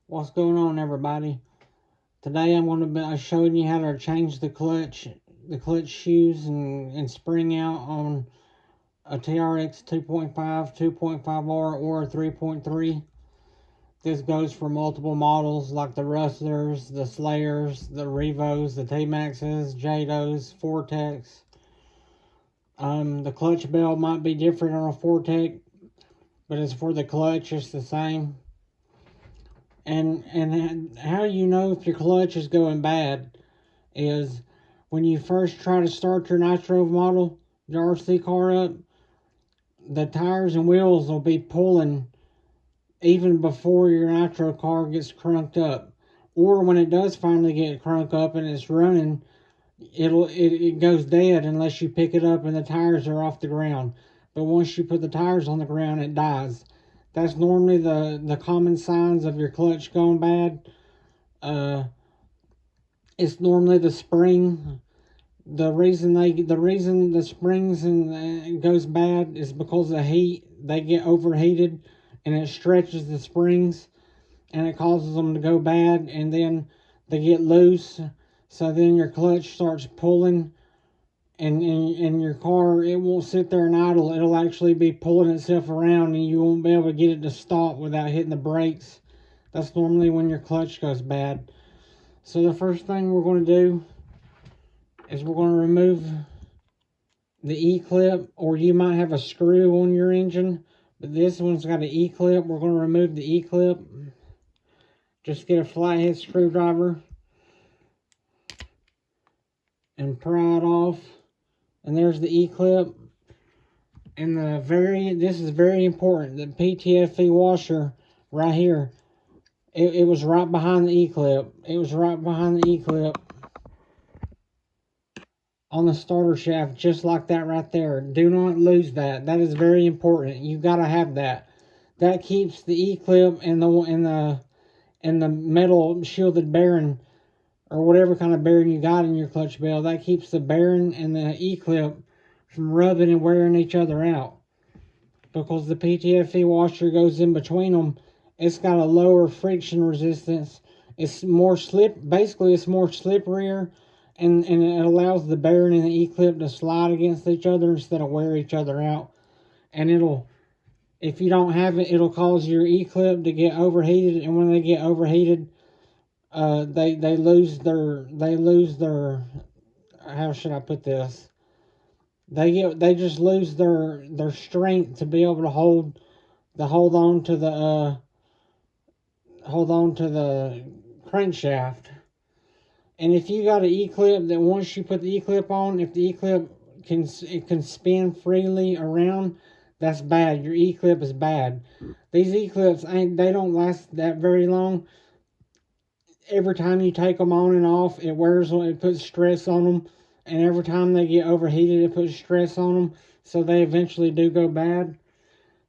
What's going on, everybody? Today I'm going to be showing you how to change the clutch shoes and spring out on a TRX 2.5, 2.5R, or 3.3. This goes for multiple models like the Rustlers, the Slayers, the Revos, the T-Maxes, Jados, Vortex. The clutch bell might be different on a Vortex, but it's for the clutch, it's the same. And how you know if your clutch is going bad is when you first try to start your nitro model, your RC car up, the tires and wheels will be pulling even before your nitro car gets crunked up. Or when it does finally get crunked up and it's running, it goes dead unless you pick it up and the tires are off the ground. But once you put the tires on the ground, it dies. That's normally the common signs of your clutch going bad. It's normally the spring. The reason the springs and goes bad is because of the heat. They get overheated and it stretches the springs and it causes them to go bad, and then they get loose. So then your clutch starts pulling, and your car, it won't sit there and idle. It'll actually be pulling itself around, and you won't be able to get it to stop without hitting the brakes. That's normally when your clutch goes bad. So the first thing we're going to do is we're going to remove the E-clip, or you might have a screw on your engine, but this one's got an E-clip. We're going to remove the E-clip. Just get a flathead screwdriver and pry it off. And there's the E-clip. And this is very important. The PTFE washer right here, it was right behind the E-clip. It was right behind the E-clip on the starter shaft, just like that right there. Do not lose that. That is very important. You gotta have that. That keeps the E-clip and the metal shielded bearing, or whatever kind of bearing you got in your clutch bell. That keeps the bearing and the E-clip from rubbing and wearing each other out. Because the PTFE washer goes in between them, it's got a lower friction resistance. It's more basically it's more slipperier, and it allows the bearing and the E-clip to slide against each other instead of wear each other out. And if you don't have it, it'll cause your E-clip to get overheated, and when they get overheated, they lose their, how should I put this? They just lose their strength to be able to hold on to the crankshaft. And if you got an E-clip that once you put the E-clip on, if the E-clip can spin freely around, that's bad. Your E-clip is bad. These E-clips they don't last that very long. Every time you take them on and off, it puts stress on them, and every time they get overheated, it puts stress on them, so they eventually do go bad.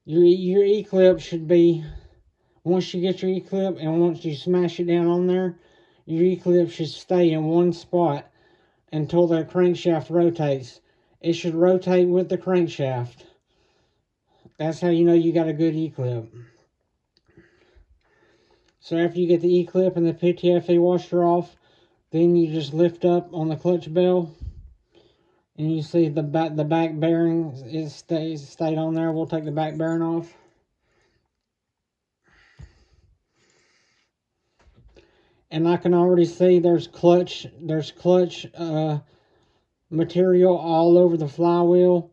Your E-clip should be, once you get your E-clip and once you smash it down on there, your E-clip should stay in one spot until the crankshaft rotates. It should rotate with the crankshaft. That's how you know you got a good E-clip. So after you get the E-clip and the PTFE washer off, then you just lift up on the clutch bell, and you see the back bearing stayed on there. We'll take the back bearing off. And I can already see there's clutch material all over the flywheel.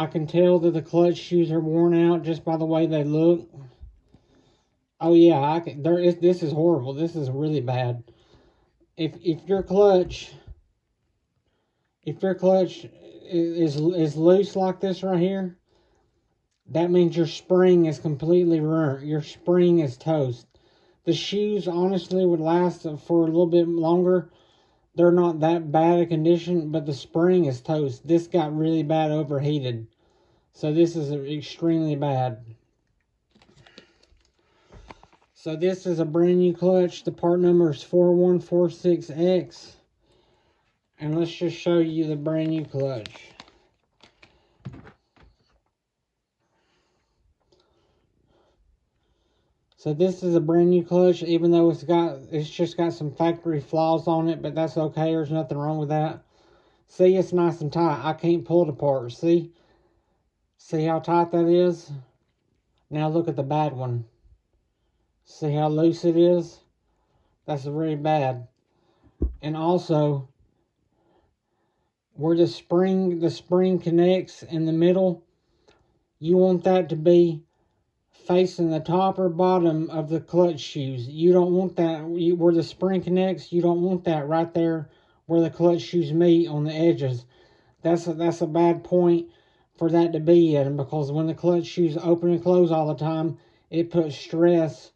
I can tell that the clutch shoes are worn out just by the way they look. Oh yeah, this is horrible. This is really bad. If your clutch is loose like this right here, that means your spring is completely ruined. Your spring is toast. The shoes honestly would last for a little bit longer. They're not that bad a condition, but the spring is toast. This got really bad overheated. So this is extremely bad. So this is a brand new clutch. The part number is 4146X. And let's just show you the brand new clutch. So this is a brand new clutch, even though it's just got some factory flaws on it, but that's okay. There's nothing wrong with that. See, it's nice and tight. I can't pull it apart. See how tight that is? Now look at the bad one. See how loose it is? That's really bad. And also, where the spring connects in the middle, you want that to be facing the top or bottom of the clutch shoes. You don't want that where the spring connects. You don't want that right there where the clutch shoes meet on the edges. That's a bad point for that to be in, because when the clutch shoes open and close all the time, it puts stress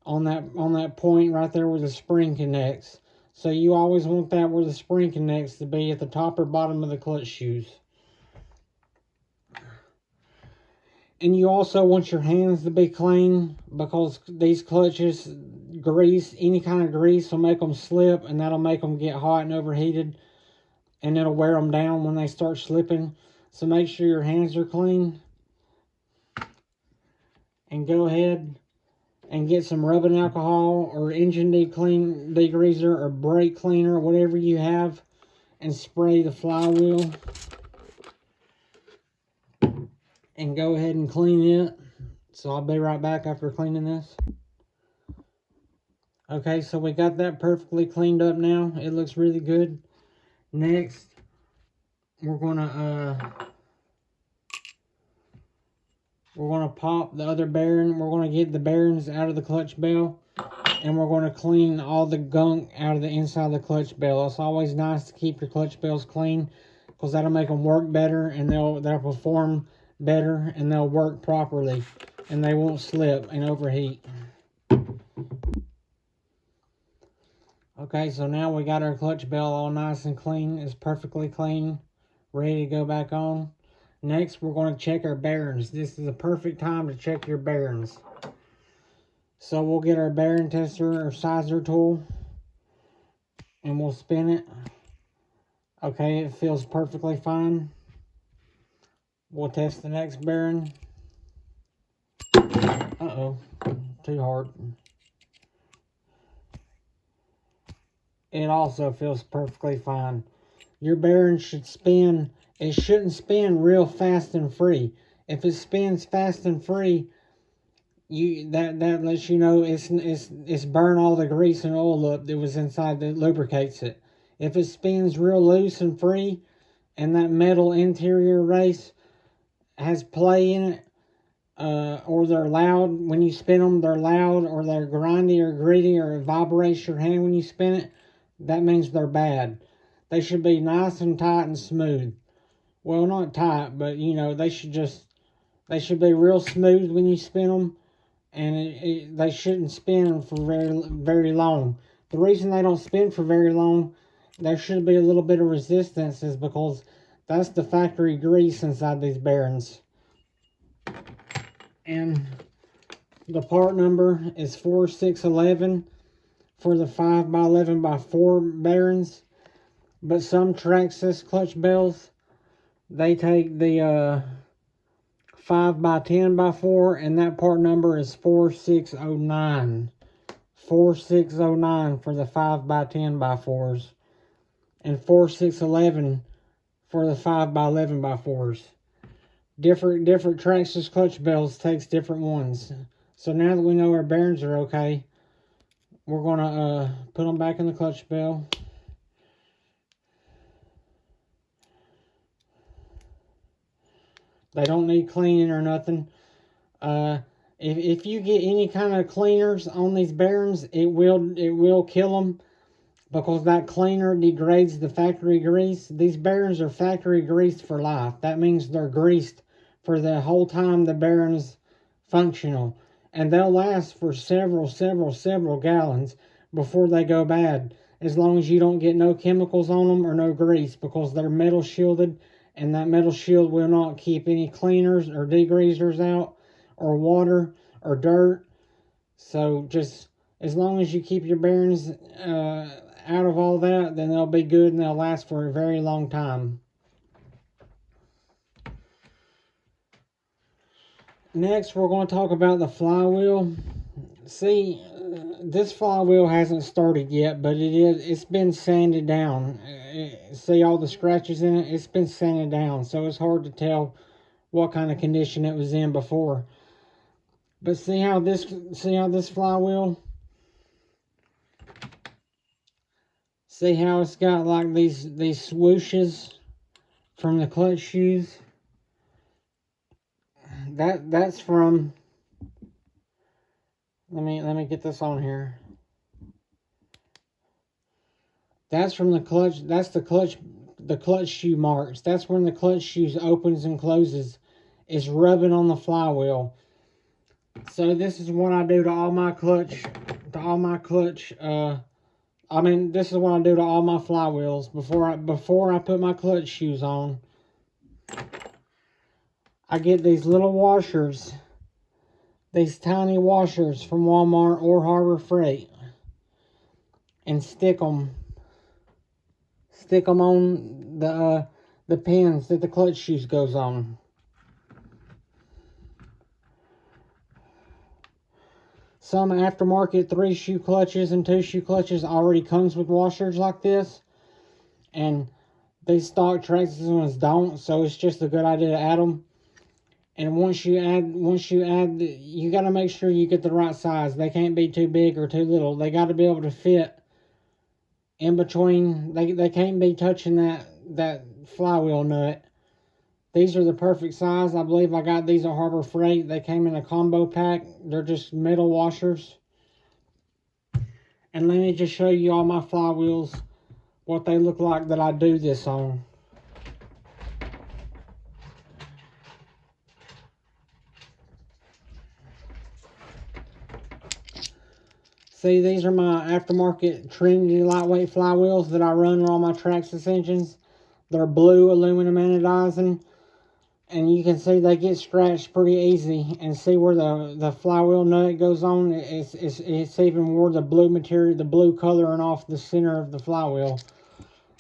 on that point right there where the spring connects. So you always want that where the spring connects to be at the top or bottom of the clutch shoes. And you also want your hands to be clean, because these clutches, any kind of grease will make them slip, and that'll make them get hot and overheated, and it'll wear them down when they start slipping. So make sure your hands are clean. And go ahead and get some rubbing alcohol or engine degreaser or brake cleaner, whatever you have, and spray the flywheel. And go ahead and clean it. So I'll be right back after cleaning this. Okay, so we got that perfectly cleaned up now. It looks really good. Next, we're gonna pop the other bearing. We're gonna get the bearings out of the clutch bell, and we're gonna clean all the gunk out of the inside of the clutch bell. It's always nice to keep your clutch bells clean, because that'll make them work better, and they'll perform better, and they'll work properly, and they won't slip and overheat. Okay, so now we got our clutch bell all nice and clean. It's perfectly clean, ready to go back on. Next, we're going to check our bearings. This is a perfect time to check your bearings. So we'll get our bearing tester or sizer tool, and we'll spin it. Okay, it feels perfectly fine. We'll test the next bearing. Uh-oh, too hard. It also feels perfectly fine. Your bearing should spin. It shouldn't spin real fast and free. If it spins fast and free, that lets you know it's burned all the grease and oil up that was inside that lubricates it. If it spins real loose and free, and that metal interior race has play in it, or they're loud when you spin them, they're loud, or they're grindy or gritty, or it vibrates your hand when you spin it, that means they're bad. They should be nice and tight and smooth. Well, not tight, but you know, they should be real smooth when you spin them, and they shouldn't spin for very, very long. The reason they don't spin for very long, there should be a little bit of resistance, is because that's the factory grease inside these bearings. And the part number is 4611 for the 5x11x4 bearings. But some Traxxas clutch bells, they take the 5x10x4, and that part number is 4609. 4609 for the 5x10x4s, and 4611 for the 5x11x4s. Different Traxxas clutch bells takes different ones. So now that we know our bearings are okay, we're gonna put them back in the clutch bell. They don't need cleaning or nothing. If you get any kind of cleaners on these bearings, it will kill them, because that cleaner degrades the factory grease. These bearings are factory greased for life. That means they're greased for the whole time the bearing's functional, and they'll last for several gallons before they go bad, as long as you don't get no chemicals on them or no grease, because they're metal shielded, and that metal shield will not keep any cleaners or degreasers out, or water or dirt. So just as long as you keep your bearings out of all that, then they'll be good, and they'll last for a very long time. Next, we're going to talk about the flywheel. See, this flywheel hasn't started yet, but it's been sanded down. See all the scratches in it? It's been sanded down, so it's hard to tell what kind of condition it was in before. But see how this flywheel, see how it's got like these swooshes from the clutch shoes? That's from, let me get this on here. That's from the clutch. That's the clutch shoe marks. That's when the clutch shoes opens and closes. It's rubbing on the flywheel. So this is what I do to all my clutch. This is what I do to all my flywheels before I put my clutch shoes on. I get these little washers, these tiny washers from Walmart or Harbor Freight, and stick them on the pins that the clutch shoes goes on. Some aftermarket 3-shoe clutches and 2-shoe clutches already comes with washers like this, and these stock Traxxas ones don't, so it's just a good idea to add them. And once you add, you got to make sure you get the right size. They can't be too big or too little. They got to be able to fit in between. They can't be touching that flywheel nut. These are the perfect size. I believe I got these at Harbor Freight. They came in a combo pack. They're just metal washers. And let me just show you all my flywheels, what they look like that I do this on. See, these are my aftermarket Trinity lightweight flywheels that I run on all my Traxxas engines. They're blue aluminum anodizing. And you can see they get scratched pretty easy. And see where the flywheel nut goes on? It's even where the blue material, the blue coloring off the center of the flywheel.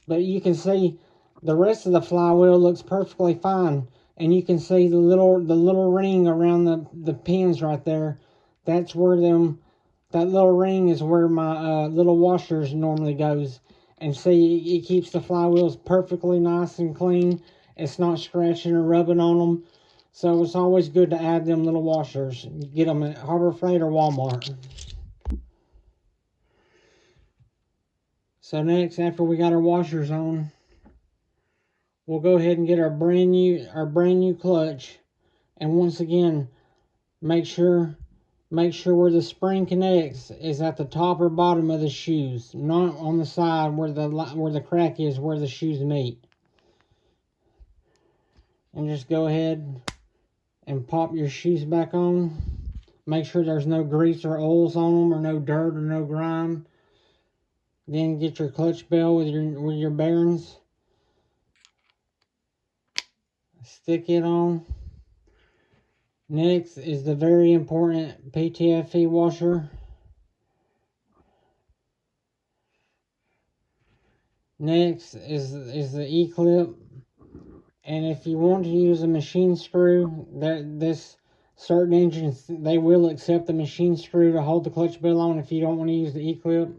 But you can see the rest of the flywheel looks perfectly fine. And you can see the little ring around the pins right there. That's where that little ring is where my little washers normally goes. And see, it keeps the flywheels perfectly nice and clean. It's not scratching or rubbing on them. So it's always good to add them little washers. You get them at Harbor Freight or Walmart. So next, after we got our washers on, we'll go ahead and get our brand new clutch. And once again, make sure where the spring connects is at the top or bottom of the shoes, not on the side where the crack is where the shoes meet. And just go ahead and pop your shoes back on. Make sure there's no grease or oils on them, or no dirt or no grime. Then get your clutch bell with your bearings. Stick it on. Next is the very important PTFE washer. Next is the E-clip. And if you want to use a machine screw, this certain engines, they will accept the machine screw to hold the clutch bell on if you don't want to use the E-clip.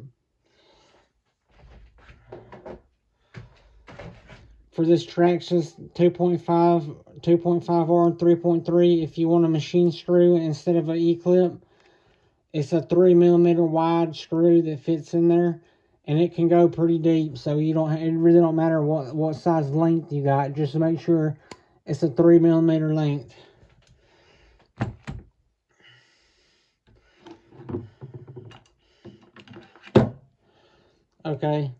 For this Traxxas 2.5R and 3.3, if you want a machine screw instead of an E-clip, it's a 3mm wide screw that fits in there. And it can go pretty deep, so it really don't matter what size length you got. Just make sure it's a 3mm length. Okay,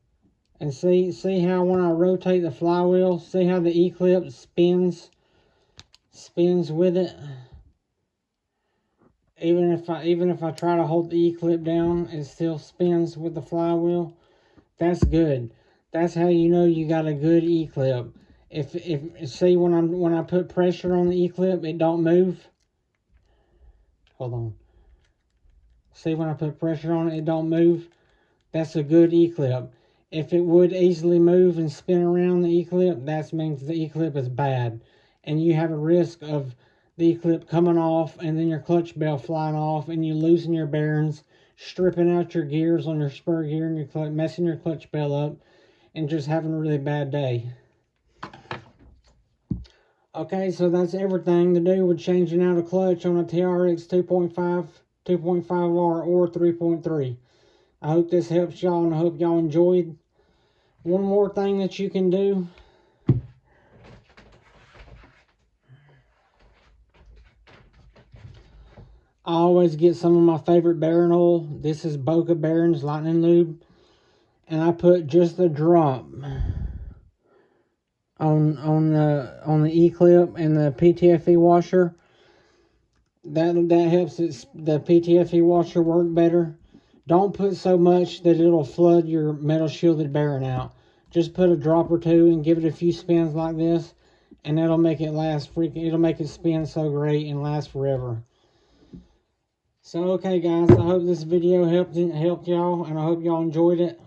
and see how when I rotate the flywheel, see how the E-clip spins with it. Even if I try to hold the E-clip down, it still spins with the flywheel. That's good. That's how you know you got a good E-clip. If see when I put pressure on the E-clip, it don't move. Hold on. See when I put pressure on it, it don't move. That's a good E-clip. If it would easily move and spin around the E-clip, that means the E-clip is bad, and you have a risk of the E-clip coming off, and then your clutch bell flying off, and you loosen your bearings, stripping out your gears on your spur gear and your clutch, messing your clutch bell up, and just having a really bad day. Okay, so that's everything to do with changing out a clutch on a TRX 2.5, 2.5R, or 3.3. I hope this helps y'all, and I hope y'all enjoyed. One more thing that you can do. I always get some of my favorite bearing oil. This is Boca Bearings Lightning Lube. And I put just a drop on the E-clip and the PTFE washer. That helps the PTFE washer work better. Don't put so much that it'll flood your metal shielded bearing out. Just put a drop or two and give it a few spins like this, and it'll make it last it'll make it spin so great and last forever. So okay guys, I hope this video helped y'all, and I hope y'all enjoyed it.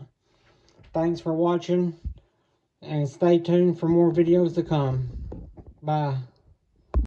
Thanks for watching, and stay tuned for more videos to come. Bye.